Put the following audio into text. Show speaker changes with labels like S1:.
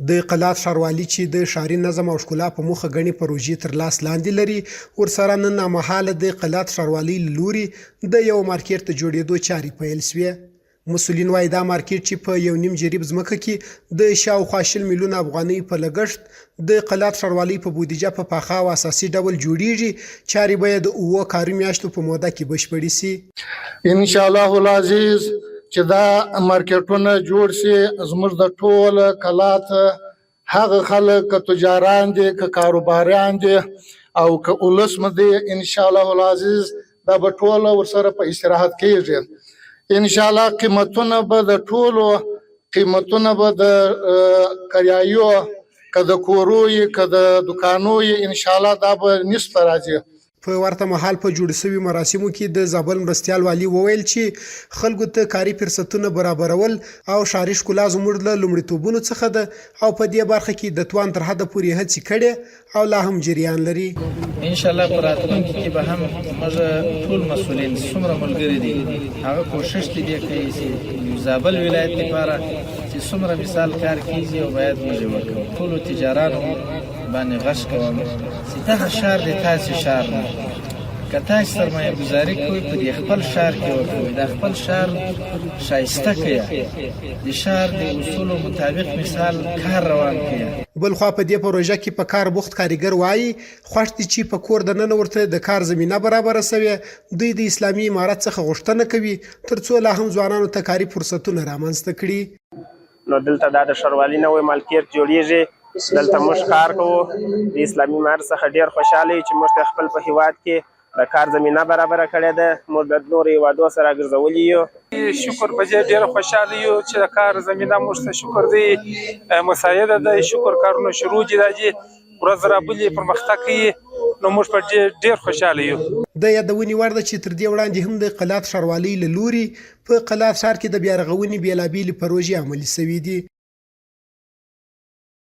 S1: د قلات ښاروالي چې د ښاري نظم او ښکلا په موخه ګڼې پروژې تر لاس لاندې لري، ورسره نن نامهاله د قلات ښاروالۍ له لوري د یو مارکیټ د جوړېدو چارې پیل شوې. مسؤلین وایي دا مارکیټ چې په یو نیم جریب ځمکه کې د شاوخوا 20 میلیونه افغانۍ په لګښت د قلات ښاروالۍ په بودیجه په پاخه او اساسي ډول جوړیږي، چارې به د 7 کاري میاشتو په موده کې بشپړې شي.
S2: ان شاء الله العزیز چې دا مارکیټونه جوړ شي، زموږ د ټول قلات هغه خلک که تجاران دي که کاروباریان دي او که اولس مدي، ان شاء الله العزیز دا به ټول ورسره په استراحت کېږي. ان شاء الله قیمتونه به د ټولو قیمتونه به د کریایو که د کوروي که د دکانوي ان شاء الله دا به نصف راځي.
S1: په ورته مهال په جوړ شوي مراسمو کې د زابل مرستیال والي وویل چې خلکو ته کاري فرصتونه برابرول او ښاري ښکلا زموږ له لومړیتوبونو څخه ده او په دې برخه کې د توان تر حده پورې هڅې کړې او لا هم جریان لري.
S3: ان شاء الله په راتلونکي کې به هم موږ ټول مسؤلین څومره ملګري دي هغه کوشش دي کوي چې زابل ولایت لپاره چې څومره مثال کار کیږي او باید موږ وکړو. ټول تجارانو باندې غش کوم چې دا شهر د تاسو شهر نه که تاسو سرمایه گذاري کوئ په دې خپل شهر کې وکړئ، د خپل شهر ښایسته کړئ، د شهر د اصولو مطابق مثال کار روان کړئ.
S1: بلخوا په دې پروژه کې په کار بوخت کارګر وایي خوښ دي چې په کور دننه ورته د کار زمینه برابره سوې. دوی د اسلامي امارت څخه غوښتنه کوي ترڅو لا هم ځوانانو ته کاري فرصتونه رامنځته کړي.
S4: نو دلته دا د ښاروالۍ نوی مالکیټ جوړیږي، دلته موږ کار کوو. د اسلامي امارت څخه ډیر خوشحاله یو چې موږ خپل په هیواد کې د کار زمینه برابره کړې ده. موږ د نورو هیوادو سره ګرځولي یو.
S5: شکر په دې ډیر خوشحاله یو چې د کار زمینه موږ ته شکر دی مساعده ده. شکر کارونه شروع دي ورځ رابلې پرمختګ کوي، نو موږ په دې ډیر خوشحاله یو.
S1: د یادونې وړ ده چې تر دې وړاندې هم د قلات ښاروالۍ له لوري په قلات ښار کې د بیا رغونې بېلابېلې پروژې عملي شوي دي.